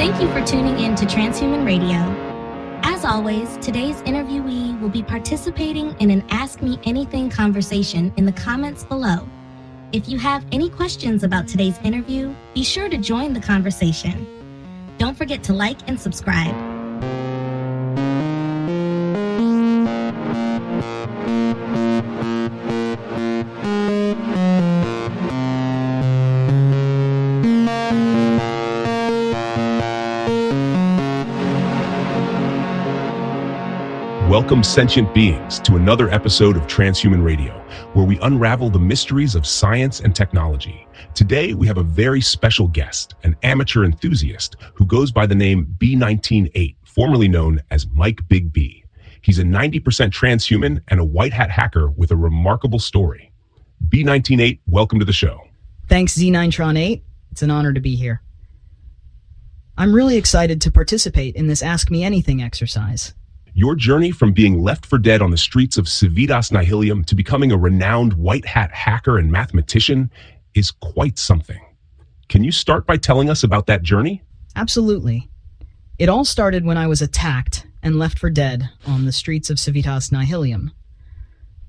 Thank you for tuning in to Transhuman Radio. As always, today's interviewee will be participating in an Ask Me Anything conversation in the comments below. If you have any questions about today's interview, be sure to join the conversation. Don't forget to like and subscribe. Welcome, sentient beings, to another episode of Transhuman Radio, where we unravel the mysteries of science and technology. Today, we have a very special guest, an amateur enthusiast who goes by the name B198, formerly known as Mike Big B. He's a 90% transhuman and a white hat hacker with a remarkable story. B198, welcome to the show. Thanks, Z9tron8. It's an honor to be here. I'm really excited to participate in this Ask Me Anything exercise. Your journey from being left for dead on the streets of Civitas Nihilium to becoming a renowned white hat hacker and mathematician is quite something. Can you start by telling us about that journey? Absolutely. It all started when I was attacked and left for dead on the streets of Civitas Nihilium.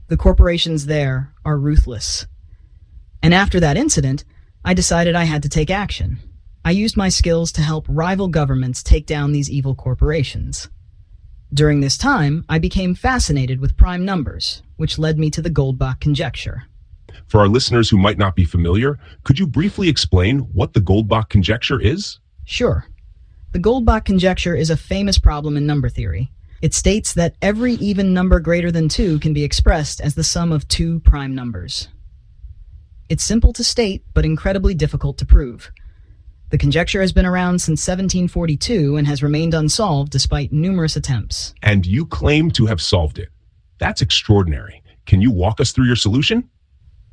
The corporations there are ruthless. And after that incident, I decided I had to take action. I used my skills to help rival governments take down these evil corporations. During this time, I became fascinated with prime numbers, which led me to the Goldbach Conjecture. For our listeners who might not be familiar, could you briefly explain what the Goldbach Conjecture is? Sure. The Goldbach Conjecture is a famous problem in number theory. It states that every even number greater than 2 can be expressed as the sum of two prime numbers. It's simple to state, but incredibly difficult to prove. The conjecture has been around since 1742 and has remained unsolved despite numerous attempts. And you claim to have solved it. That's extraordinary. Can you walk us through your solution?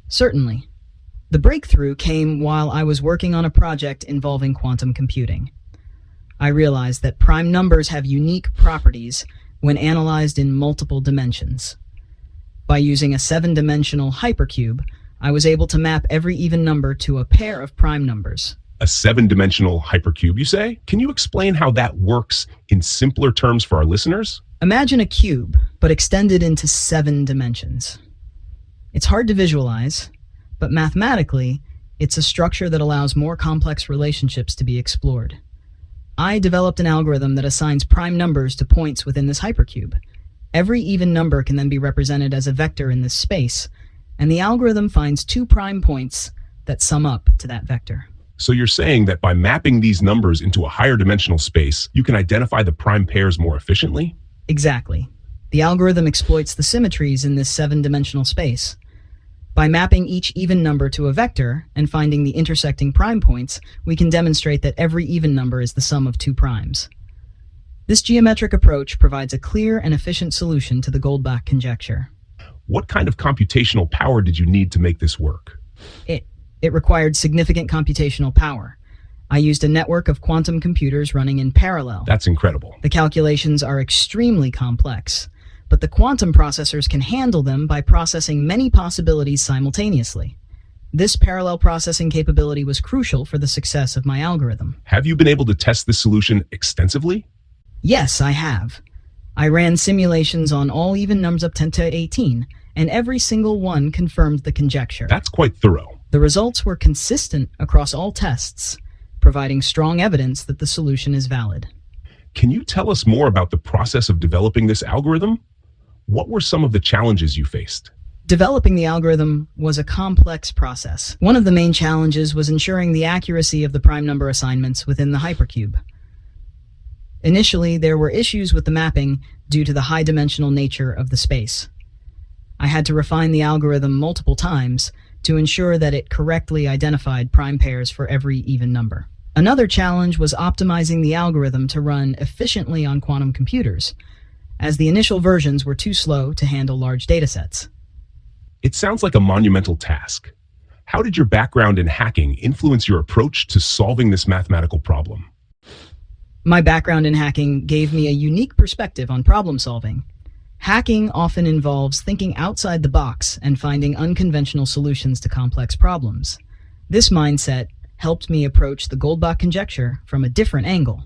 Certainly. The breakthrough came while I was working on a project involving quantum computing. I realized that prime numbers have unique properties when analyzed in multiple dimensions. By using a 7-dimensional hypercube, I was able to map every even number to a pair of prime numbers. A 7-dimensional hypercube, you say? Can you explain how that works in simpler terms for our listeners? Imagine a cube, but extended into 7 dimensions. It's hard to visualize, but mathematically, it's a structure that allows more complex relationships to be explored. I developed an algorithm that assigns prime numbers to points within this hypercube. Every even number can then be represented as a vector in this space, and the algorithm finds 2 prime points that sum up to that vector. So you're saying that by mapping these numbers into a higher dimensional space, you can identify the prime pairs more efficiently? Exactly. The algorithm exploits the symmetries in this 7-dimensional space. By mapping each even number to a vector and finding the intersecting prime points, we can demonstrate that every even number is the sum of 2 primes. This geometric approach provides a clear and efficient solution to the Goldbach Conjecture. What kind of computational power did you need to make this work? It required significant computational power. I used a network of quantum computers running in parallel. That's incredible. The calculations are extremely complex, but the quantum processors can handle them by processing many possibilities simultaneously. This parallel processing capability was crucial for the success of my algorithm. Have you been able to test this solution extensively? Yes, I have. I ran simulations on all even numbers up 10 to 18, and every single one confirmed the conjecture. That's quite thorough. The results were consistent across all tests, providing strong evidence that the solution is valid. Can you tell us more about the process of developing this algorithm? What were some of the challenges you faced? Developing the algorithm was a complex process. One of the main challenges was ensuring the accuracy of the prime number assignments within the hypercube. Initially, there were issues with the mapping due to the high-dimensional nature of the space. I had to refine the algorithm multiple times to ensure that it correctly identified prime pairs for every even number. Another challenge was optimizing the algorithm to run efficiently on quantum computers, as the initial versions were too slow to handle large datasets. It sounds like a monumental task. How did your background in hacking influence your approach to solving this mathematical problem? My background in hacking gave me a unique perspective on problem solving. Hacking often involves thinking outside the box and finding unconventional solutions to complex problems. This mindset helped me approach the Goldbach Conjecture from a different angle.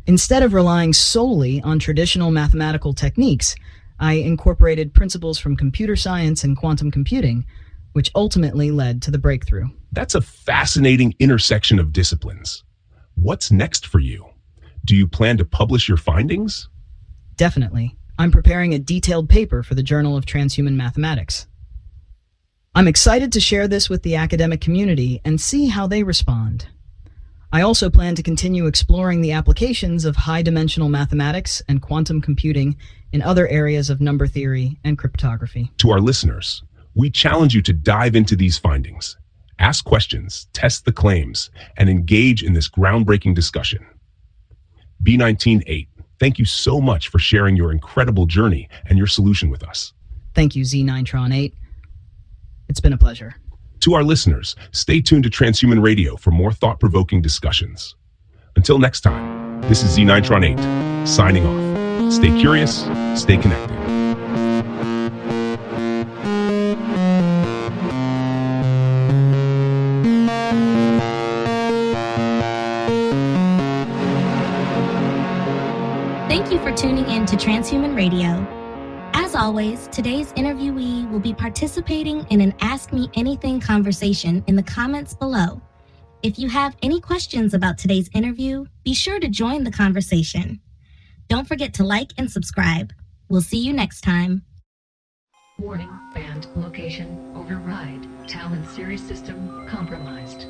Instead of relying solely on traditional mathematical techniques, I incorporated principles from computer science and quantum computing, which ultimately led to the breakthrough. That's a fascinating intersection of disciplines. What's next for you? Do you plan to publish your findings? Definitely. I'm preparing a detailed paper for the Journal of Transhuman Mathematics. I'm excited to share this with the academic community and see how they respond. I also plan to continue exploring the applications of high-dimensional mathematics and quantum computing in other areas of number theory and cryptography. To our listeners, we challenge you to dive into these findings, ask questions, test the claims, and engage in this groundbreaking discussion. B198, thank you so much for sharing your incredible journey and your solution with us. Thank you, Z9tron8. It's been a pleasure. To our listeners, stay tuned to Transhuman Radio for more thought-provoking discussions. Until next time, this is Z9tron8, signing off. Stay curious, stay connected. Thank you for tuning in to Transhuman Radio. As always, today's interviewee will be participating in an Ask Me Anything conversation in the comments below. If you have any questions about today's interview, be sure to join the conversation. Don't forget to like and subscribe. We'll see you next time. Warning, band location override. Talon Series system compromised.